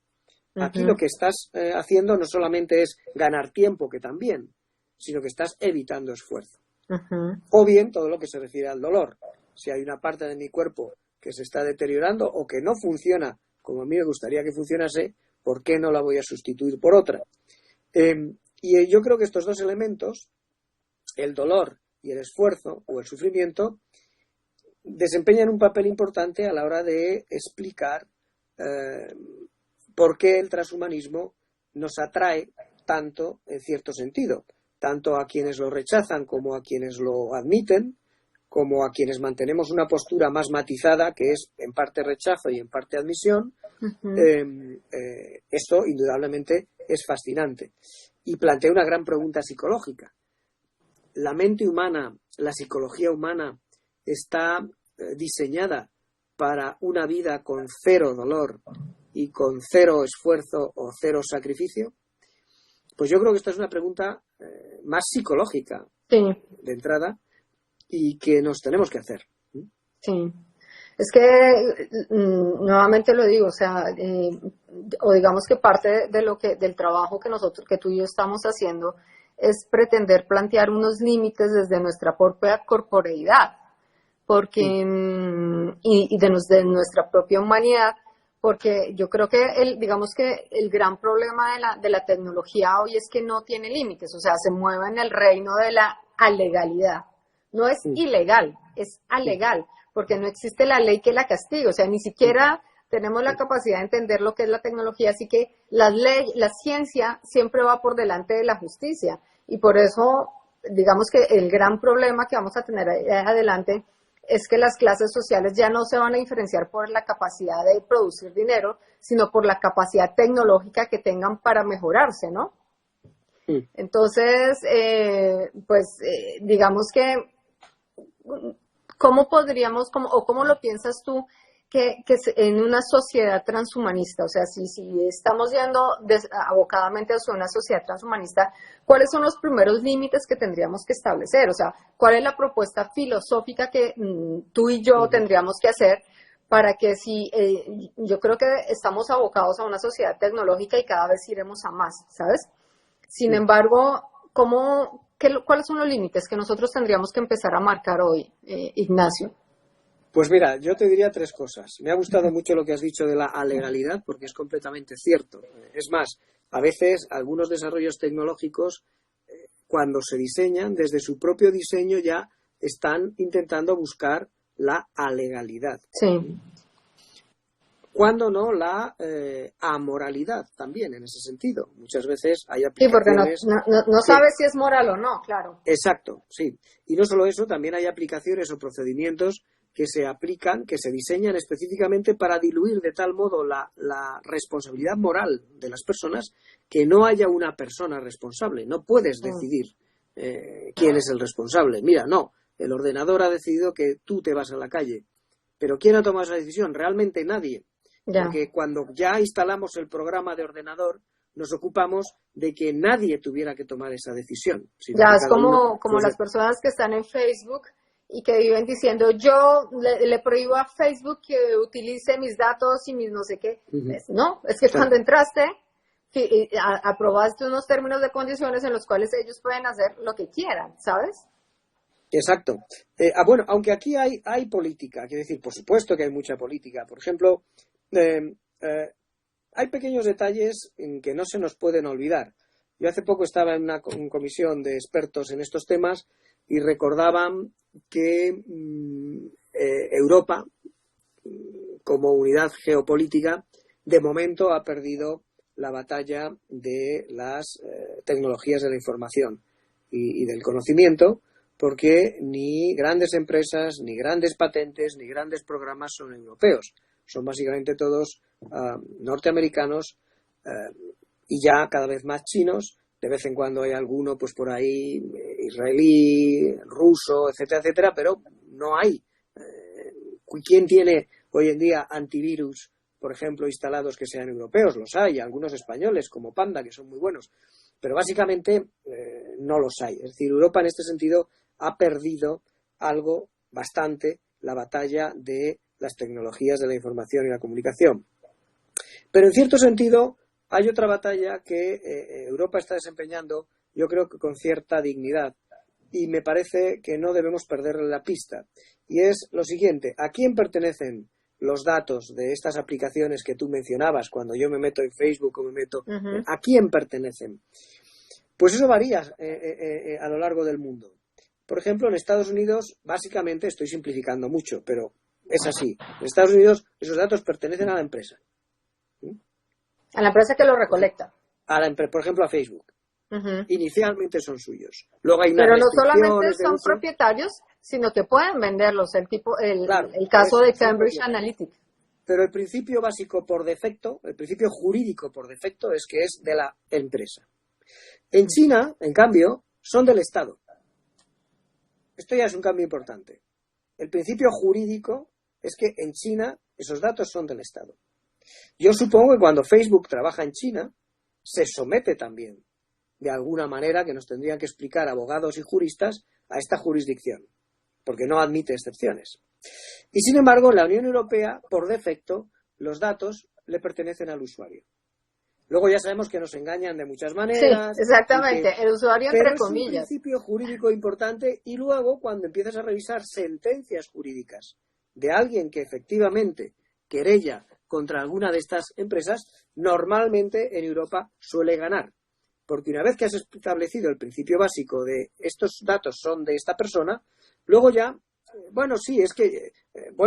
Aquí lo que estás haciendo no solamente es ganar tiempo, que también, sino que estás evitando esfuerzo. O bien todo lo que se refiere al dolor. Si hay una parte de mi cuerpo que se está deteriorando o que no funciona como a mí me gustaría que funcionase, ¿por qué no la voy a sustituir por otra? Y yo creo que estos dos elementos, el dolor y el esfuerzo o el sufrimiento, desempeñan un papel importante a la hora de explicar por qué el transhumanismo nos atrae tanto en cierto sentido, tanto a quienes lo rechazan como a quienes lo admiten, como a quienes mantenemos una postura más matizada, que es en parte rechazo y en parte admisión. Esto indudablemente es fascinante y plantea una gran pregunta psicológica. La mente humana, la psicología humana está diseñada para una vida con cero dolor y con cero esfuerzo o cero sacrificio. Pues yo creo que esta es una pregunta más psicológica de entrada y que nos tenemos que hacer. Sí. Es que nuevamente lo digo, o sea, o digamos que parte de lo que del trabajo que tú y yo estamos haciendo es pretender plantear unos límites desde nuestra propia corporeidad, porque y de nuestra propia humanidad, porque yo creo que digamos que el gran problema de la tecnología hoy es que no tiene límites, o sea, se mueve en el reino de la alegalidad. No es ilegal, es alegal, porque no existe la ley que la castigue, o sea, ni siquiera tenemos la capacidad de entender lo que es la tecnología, así que la ciencia siempre va por delante de la justicia, y por eso, digamos que el gran problema que vamos a tener adelante es que las clases sociales ya no se van a diferenciar por la capacidad de producir dinero, sino por la capacidad tecnológica que tengan para mejorarse, ¿no? Entonces, digamos que, ¿cómo podríamos, o cómo lo piensas tú, que en una sociedad transhumanista, o sea, si estamos yendo abocadamente hacia una sociedad transhumanista, ¿cuáles son los primeros límites que tendríamos que establecer? O sea, ¿cuál es la propuesta filosófica que tú y yo tendríamos que hacer para que yo creo que estamos abocados a una sociedad tecnológica y cada vez iremos a más, ¿sabes? Sin embargo, ¿cuáles son los límites que nosotros tendríamos que empezar a marcar hoy, Ignacio? Pues mira, yo te diría tres cosas. Me ha gustado mucho lo que has dicho de la alegalidad, porque es completamente cierto. Es más, a veces algunos desarrollos tecnológicos, cuando se diseñan, desde su propio diseño ya están intentando buscar la alegalidad. Sí. Cuando no la amoralidad también, en ese sentido. Muchas veces hay aplicaciones... Sí, porque no sabes si es moral o no, claro. Exacto, sí. Y no solo eso, también hay aplicaciones o procedimientos que se aplican, que se diseñan específicamente para diluir de tal modo la responsabilidad moral de las personas que no haya una persona responsable. No puedes decidir quién es el responsable. Mira, no, el ordenador ha decidido que tú te vas a la calle. Pero ¿quién ha tomado esa decisión? Realmente nadie. Porque cuando ya instalamos el programa de ordenador, nos ocupamos de que nadie tuviera que tomar esa decisión. Ya, es como las personas que están en Facebook y que viven diciendo, yo le prohíbo a Facebook que utilice mis datos y mis no sé qué. No, es que cuando entraste, aprobaste unos términos de condiciones en los cuales ellos pueden hacer lo que quieran, ¿sabes? Exacto. Bueno, aunque aquí hay política, quiero decir, por supuesto que hay mucha política. Por ejemplo, hay pequeños detalles en que no se nos pueden olvidar. Yo hace poco estaba en una comisión de expertos en estos temas y recordaban que Europa, como unidad geopolítica, de momento ha perdido la batalla de las tecnologías de la información y del conocimiento, porque ni grandes empresas, ni grandes patentes, ni grandes programas son europeos. Son básicamente todos norteamericanos y ya cada vez más chinos. De vez en cuando hay alguno, pues por ahí, israelí, ruso, etcétera, etcétera, pero no hay. ¿Quién tiene hoy en día antivirus por ejemplo, instalados que sean europeos, los hay, algunos españoles como Panda, que son muy buenos, pero básicamente no los hay. Es decir, Europa en este sentido ha perdido algo bastante la batalla de las tecnologías de la información y la comunicación. Pero en cierto sentido hay otra batalla que Europa está desempeñando, yo creo que con cierta dignidad, y me parece que no debemos perderle la pista. Y es lo siguiente: ¿a quién pertenecen los datos de estas aplicaciones que tú mencionabas cuando yo me meto en Facebook o me meto? ¿A quién pertenecen? Pues eso varía a lo largo del mundo. Por ejemplo, en Estados Unidos, básicamente, estoy simplificando mucho, pero es así. En Estados Unidos esos datos pertenecen a la empresa. A la empresa que lo recolecta. Por ejemplo, a Facebook. Inicialmente son suyos. Luego hay pero no solamente son propietarios, sino que pueden venderlos, claro, el caso de Cambridge Analytica. Pero el principio básico por defecto, el principio jurídico por defecto es que es de la empresa. En China, en cambio, son del Estado. Esto ya es un cambio importante. El principio jurídico es que en China esos datos son del Estado. Yo supongo que cuando Facebook trabaja en China, se somete también, de alguna manera, que nos tendrían que explicar abogados y juristas, a esta jurisdicción, porque no admite excepciones. Y sin embargo, en la Unión Europea, por defecto, los datos le pertenecen al usuario. Luego ya sabemos que nos engañan de muchas maneras. Sí, exactamente, el usuario entre comillas. Es un principio jurídico importante, y luego cuando empiezas a revisar sentencias jurídicas de alguien que efectivamente querella contra alguna de estas empresas, normalmente en Europa suele ganar. Porque una vez que has establecido el principio básico de estos datos son de esta persona, luego ya,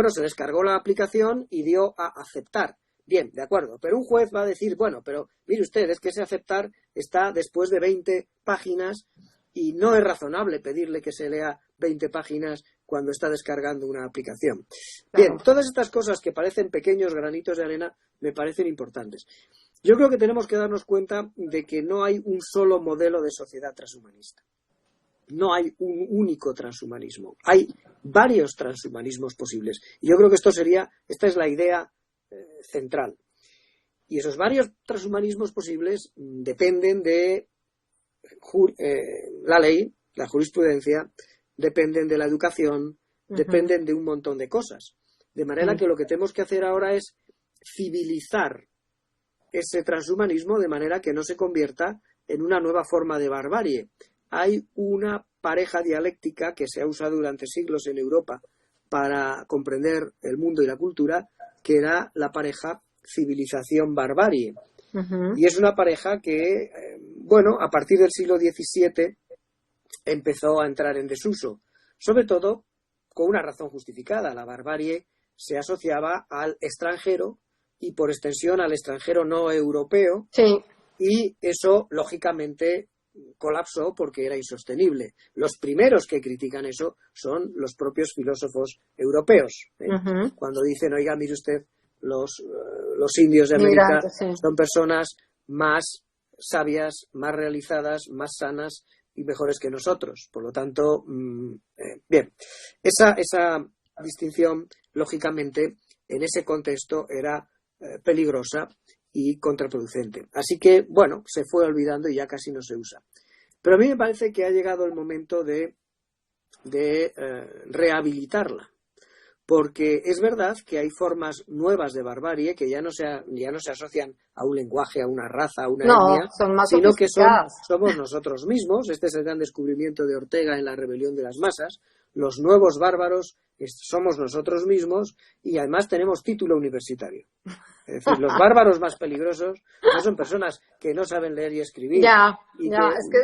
se descargó la aplicación y dio a aceptar. Bien, de acuerdo, pero un juez va a decir, pero mire usted, es que ese aceptar está después de 20 páginas y no es razonable pedirle que se lea 20 páginas cuando está descargando una aplicación. Bien, todas estas cosas que parecen pequeños granitos de arena me parecen importantes. Yo creo que tenemos que darnos cuenta de que no hay un solo modelo de sociedad transhumanista. No hay un único transhumanismo. Hay varios transhumanismos posibles. Y yo creo que esta es la idea central. Y esos varios transhumanismos posibles dependen de la ley, la jurisprudencia, dependen de la educación, dependen de un montón de cosas. De manera que lo que tenemos que hacer ahora es civilizar ese transhumanismo de manera que no se convierta en una nueva forma de barbarie. Hay una pareja dialéctica que se ha usado durante siglos en Europa para comprender el mundo y la cultura, que era la pareja civilización-barbarie. Y es una pareja que, a partir del siglo XVII empezó a entrar en desuso, sobre todo con una razón justificada. La barbarie se asociaba al extranjero y por extensión al extranjero no europeo, y eso lógicamente colapsó porque era insostenible. Los primeros que critican eso son los propios filósofos europeos, cuando dicen, oiga, mire usted, los indios de América son personas más sabias, más realizadas, más sanas y mejores que nosotros. Por lo tanto, bien, esa distinción, lógicamente, en ese contexto era peligrosa y contraproducente. Así que, se fue olvidando y ya casi no se usa. Pero a mí me parece que ha llegado el momento de rehabilitarla. Porque es verdad que hay formas nuevas de barbarie que ya no se asocian a un lenguaje, a una raza, a una etnia, son más sino que somos nosotros mismos. Este es el gran descubrimiento de Ortega en La rebelión de las masas. Los nuevos bárbaros somos nosotros mismos, y además tenemos título universitario. Es decir, los bárbaros más peligrosos no son personas que no saben leer y escribir que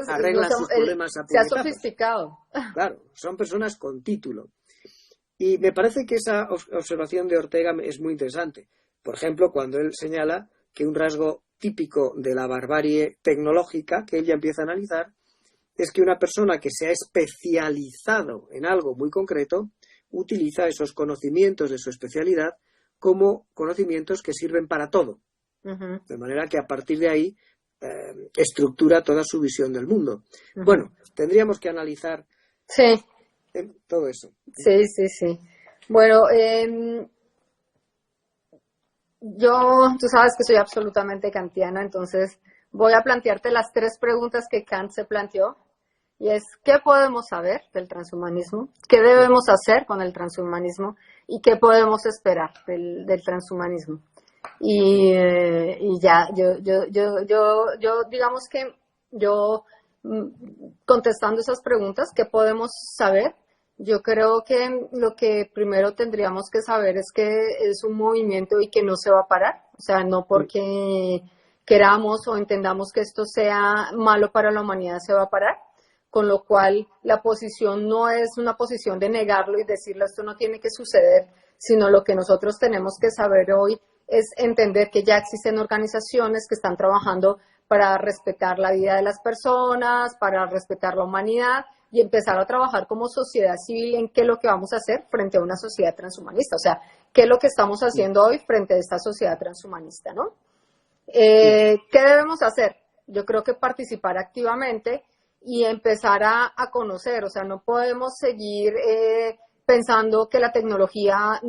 arreglan sus problemas a puñetazos. Se ha sofisticado. Claro, son personas con título. Y me parece que esa observación de Ortega es muy interesante. Por ejemplo, cuando él señala que un rasgo típico de la barbarie tecnológica, que él ya empieza a analizar, es que una persona que se ha especializado en algo muy concreto utiliza esos conocimientos de su especialidad como conocimientos que sirven para todo. De manera que a partir de ahí estructura toda su visión del mundo. Tendríamos que analizar todo eso. Sí. Bueno, tú sabes que soy absolutamente kantiana, entonces voy a plantearte las 3 preguntas que Kant se planteó. Y es, ¿qué podemos saber del transhumanismo? ¿Qué debemos hacer con el transhumanismo? ¿Y qué podemos esperar del transhumanismo? Y ya, digamos que yo, contestando esas preguntas, ¿qué podemos saber? Yo creo que lo que primero tendríamos que saber es que es un movimiento y que no se va a parar. O sea, no porque queramos o entendamos que esto sea malo para la humanidad se va a parar, con lo cual la posición no es una posición de negarlo y decirle esto no tiene que suceder, sino lo que nosotros tenemos que saber hoy es entender que ya existen organizaciones que están trabajando para respetar la vida de las personas, para respetar la humanidad y empezar a trabajar como sociedad civil en qué es lo que vamos a hacer frente a una sociedad transhumanista. O sea, qué es lo que estamos haciendo hoy frente a esta sociedad transhumanista, ¿no? ¿Qué debemos hacer? Yo creo que participar activamente y empezar a conocer, o sea, no podemos seguir pensando que la tecnología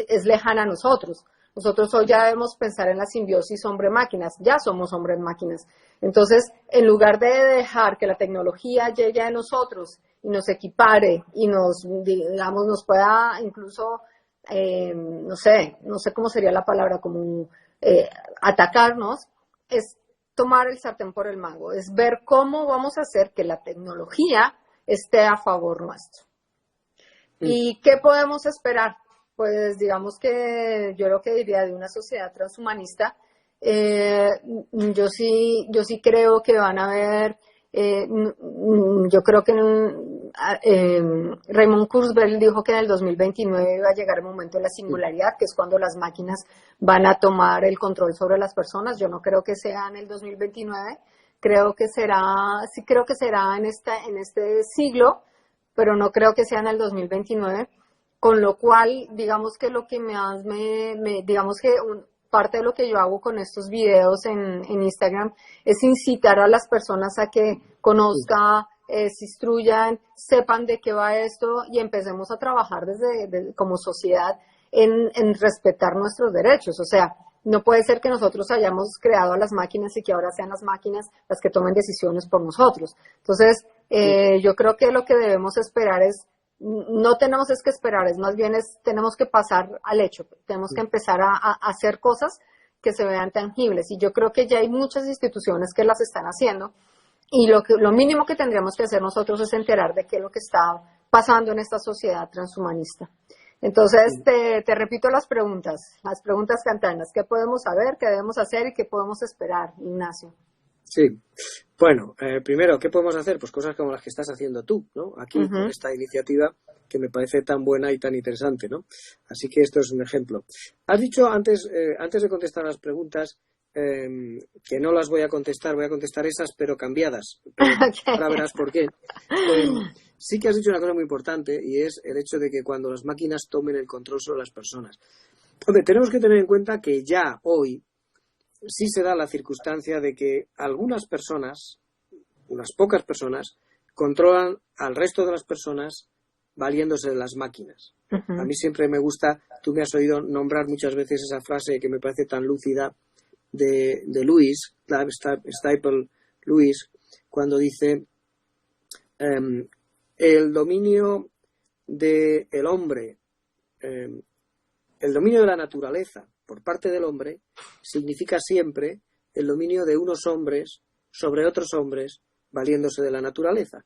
es lejana a nosotros. Nosotros hoy ya debemos pensar en la simbiosis hombre-máquinas, ya somos hombres-máquinas. Entonces, en lugar de dejar que la tecnología llegue a nosotros y nos equipare y digamos, nos pueda incluso, no sé cómo sería la palabra, como atacarnos, es tomar el sartén por el mango, es ver cómo vamos a hacer que la tecnología esté a favor nuestro. ¿Y qué podemos esperar? Pues digamos que yo lo que diría de una sociedad transhumanista, yo sí creo que van a haber, yo creo que Raymond Kurzweil dijo que en el 2029 iba a llegar el momento de la singularidad, que es cuando las máquinas van a tomar el control sobre las personas. Yo no creo que sea en el 2029, creo que será en este siglo, pero no creo que sea en el 2029. Con lo cual, digamos que lo que más digamos que parte de lo que yo hago con estos videos en Instagram es incitar a las personas a que conozcan, se instruyan, sepan de qué va esto y empecemos a trabajar como sociedad en respetar nuestros derechos. O sea, no puede ser que nosotros hayamos creado a las máquinas y que ahora sean las máquinas las que tomen decisiones por nosotros. Entonces, yo creo que lo que debemos esperar no tenemos que esperar, es más bien tenemos que pasar al hecho, tenemos que empezar a hacer cosas que se vean tangibles y yo creo que ya hay muchas instituciones que las están haciendo y lo mínimo que tendríamos que hacer nosotros es enterar de qué es lo que está pasando en esta sociedad transhumanista. Entonces, te repito las preguntas kantianas, ¿qué podemos saber, qué debemos hacer y qué podemos esperar, Ignacio? Sí, bueno, primero, ¿qué podemos hacer? Pues cosas como las que estás haciendo tú, ¿no? Aquí, con esta iniciativa que me parece tan buena y tan interesante, ¿no? Así que esto es un ejemplo. Has dicho antes de contestar las preguntas, que no las voy a contestar esas, pero cambiadas. Pero ahora verás por qué. Sí que has dicho una cosa muy importante y es el hecho de que cuando las máquinas tomen el control sobre las personas. Hombre, tenemos que tener en cuenta que ya hoy sí se da la circunstancia de que algunas personas, unas pocas personas, controlan al resto de las personas valiéndose de las máquinas. A mí siempre me gusta, tú me has oído nombrar muchas veces esa frase que me parece tan lúcida de Lewis, Staple Lewis, cuando dice el dominio del hombre, el dominio de la naturaleza por parte del hombre significa siempre el dominio de unos hombres sobre otros hombres valiéndose de la naturaleza.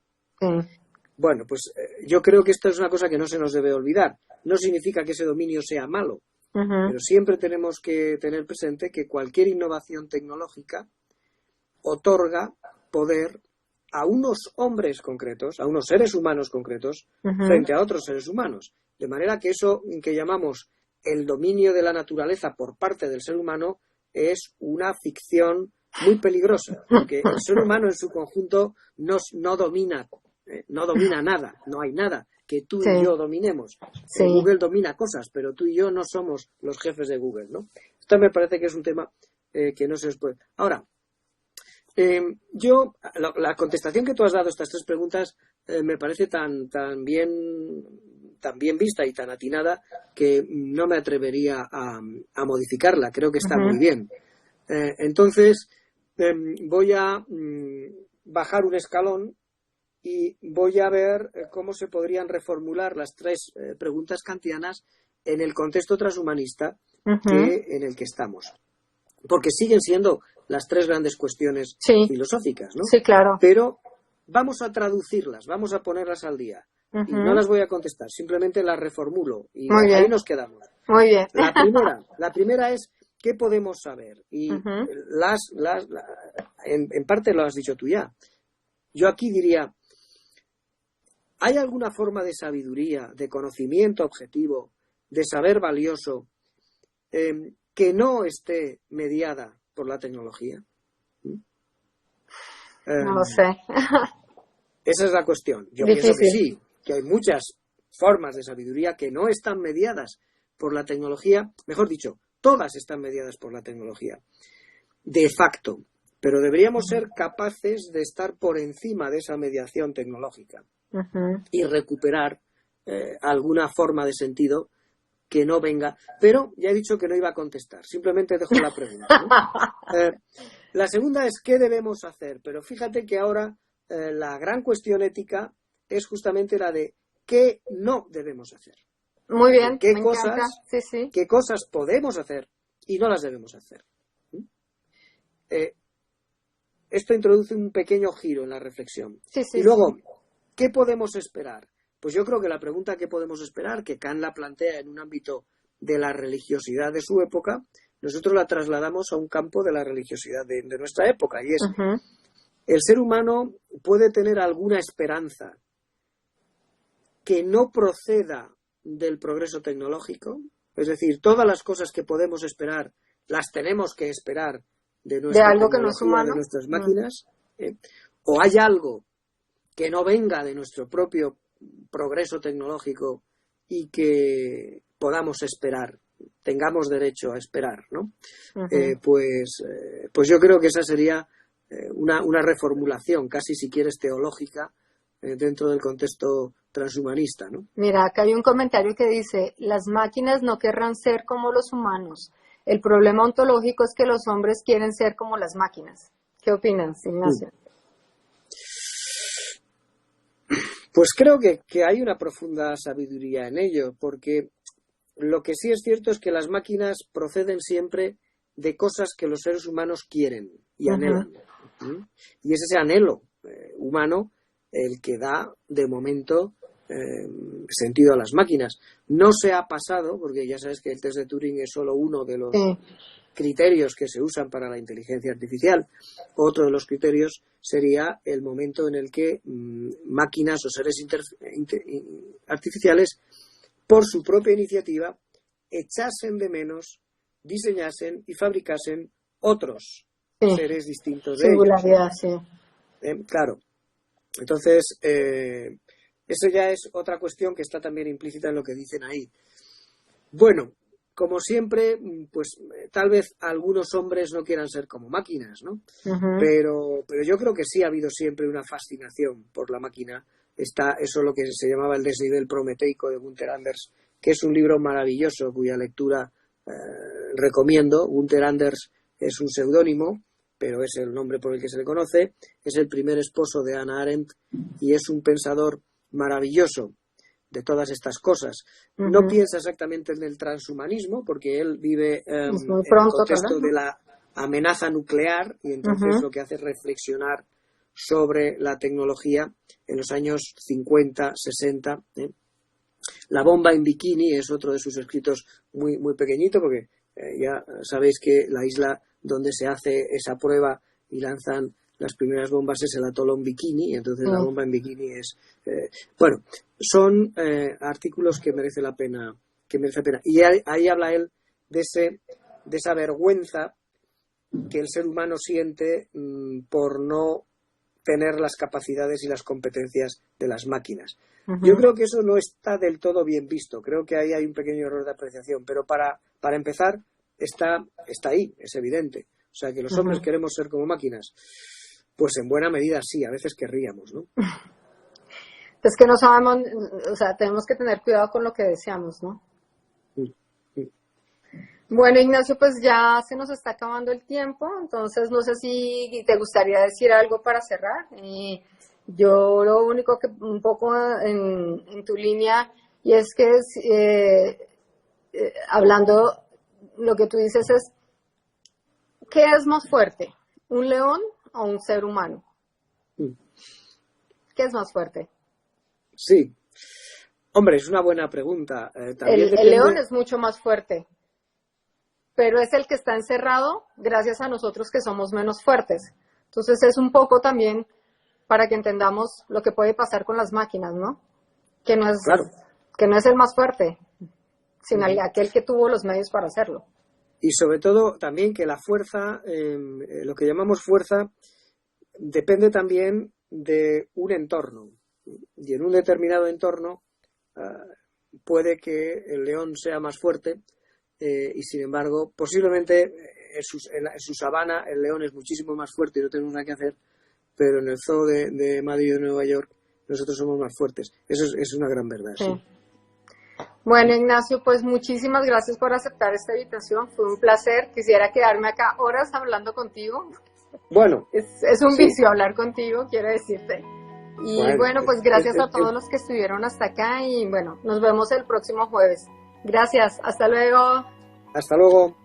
Bueno, pues yo creo que esto es una cosa que no se nos debe olvidar. No significa que ese dominio sea malo, pero siempre tenemos que tener presente que cualquier innovación tecnológica otorga poder a unos hombres concretos, a unos seres humanos concretos, frente a otros seres humanos. De manera que eso que llamamos el dominio de la naturaleza por parte del ser humano es una ficción muy peligrosa, porque el ser humano en su conjunto no domina nada, no hay nada que tú y yo dominemos. Google domina cosas, pero tú y yo no somos los jefes de Google, ¿no? Esto me parece que es un tema que no se nos puede. Ahora, la contestación que tú has dado a estas 3 preguntas me parece tan tan bien vista y tan atinada que no me atrevería a modificarla. Creo que está muy bien. Entonces, voy a bajar un escalón y voy a ver cómo se podrían reformular las tres preguntas kantianas en el contexto transhumanista en el que estamos. Porque siguen siendo las tres grandes cuestiones filosóficas, ¿no? Sí, claro. Pero vamos a traducirlas, vamos a ponerlas al día. Y no las voy a contestar, simplemente las reformulo. Y ahí nos quedamos. Muy bien. La primera es, ¿qué podemos saber? Y en parte lo has dicho tú ya. Yo aquí diría, ¿hay alguna forma de sabiduría, de conocimiento objetivo, de saber valioso, que no esté mediada por la tecnología? No lo sé. Esa es la cuestión. Yo pienso que sí, que hay muchas formas de sabiduría que no están mediadas por la tecnología. Mejor dicho, todas están mediadas por la tecnología, de facto. Pero deberíamos ser capaces de estar por encima de esa mediación tecnológica y recuperar alguna forma de sentido que no venga. Pero ya he dicho que no iba a contestar, simplemente dejo la pregunta, ¿no? La segunda es ¿qué debemos hacer? Pero fíjate que ahora la gran cuestión ética es justamente la de ¿qué no debemos hacer? Muy bien, ¿Qué me cosas, encanta. Sí. ¿Qué cosas podemos hacer y no las debemos hacer? Esto introduce un pequeño giro en la reflexión. Y luego, ¿qué podemos esperar? Pues yo creo que la pregunta ¿qué podemos esperar?, que Kant la plantea en un ámbito de la religiosidad de su época, nosotros la trasladamos a un campo de la religiosidad de nuestra época, y es el ser humano puede tener alguna esperanza que no proceda del progreso tecnológico, es decir, todas las cosas que podemos esperar las tenemos que esperar de nuestra algo que no es tecnología, humano, de nuestras máquinas, o hay algo que no venga de nuestro propio progreso tecnológico y que podamos esperar, tengamos derecho a esperar, ¿no? Pues yo creo que esa sería una reformulación, casi si quieres teológica, dentro del contexto transhumanista, ¿no? Mira, acá hay un comentario que dice, las máquinas no querrán ser como los humanos. El problema ontológico es que los hombres quieren ser como las máquinas. ¿Qué opinas, Ignacio? Pues creo que hay una profunda sabiduría en ello, porque lo que sí es cierto es que las máquinas proceden siempre de cosas que los seres humanos quieren y anhelan. Y es ese anhelo humano el que da, de momento, sentido a las máquinas. No se ha pasado, porque ya sabes que el test de Turing es solo uno de los criterios que se usan para la inteligencia artificial. Otro de los criterios sería el momento en el que máquinas o seres artificiales, por su propia iniciativa, echasen de menos, diseñasen y fabricasen otros seres distintos de singularidad, ellos. Claro. Entonces, eso ya es otra cuestión que está también implícita en lo que dicen ahí. Bueno, como siempre, pues tal vez algunos hombres no quieran ser como máquinas, ¿no? Pero yo creo que sí ha habido siempre una fascinación por la máquina. Está eso lo que se llamaba el desnivel prometeico de Gunther Anders, que es un libro maravilloso cuya lectura recomiendo. Gunther Anders es un seudónimo, pero es el nombre por el que se le conoce. Es el primer esposo de Hannah Arendt y es un pensador maravilloso de todas estas cosas. No piensa exactamente en el transhumanismo, porque él vive en el contexto de la amenaza nuclear, y entonces lo que hace es reflexionar sobre la tecnología en los años 50, 60. La bomba en bikini es otro de sus escritos muy, muy pequeñito, porque ya sabéis que la isla donde se hace esa prueba y lanzan las primeras bombas es el atolón Bikini, y entonces la bomba en bikini es... bueno, son artículos que merece la pena. Y ahí habla él de esa vergüenza que el ser humano siente por no tener las capacidades y las competencias de las máquinas. Yo creo que eso no está del todo bien visto. Creo que ahí hay un pequeño error de apreciación. Pero para empezar, está ahí, es evidente. O sea, que los hombres queremos ser como máquinas. Pues en buena medida sí, a veces querríamos, ¿no? Es que no sabemos, o sea, tenemos que tener cuidado con lo que deseamos, ¿no? Bueno, Ignacio, pues ya se nos está acabando el tiempo, entonces no sé si te gustaría decir algo para cerrar. Yo lo único que un poco en tu línea, y es que hablando, lo que tú dices es, ¿qué es más fuerte? ¿Un león o un ser humano? ¿Qué es más fuerte? Sí. Hombre, es una buena pregunta. El león es mucho más fuerte, pero es el que está encerrado gracias a nosotros que somos menos fuertes. Entonces es un poco también para que entendamos lo que puede pasar con las máquinas, ¿no? Que no es, claro, que no es el más fuerte, sino aquel que tuvo los medios para hacerlo. Y sobre todo también que la fuerza, lo que llamamos fuerza, depende también de un entorno. Y en un determinado entorno puede que el león sea más fuerte y sin embargo posiblemente en su sabana el león es muchísimo más fuerte y no tenemos nada que hacer, pero en el zoo de Madrid o de Nueva York nosotros somos más fuertes. Eso es una gran verdad. Sí. Sí. Bueno, Ignacio, pues muchísimas gracias por aceptar esta invitación. Fue un placer. Quisiera quedarme acá horas hablando contigo. Bueno. Es un vicio hablar contigo, quiero decirte. Y bueno, pues gracias a todos los que estuvieron hasta acá y bueno, nos vemos el próximo jueves. Gracias, hasta luego. Hasta luego.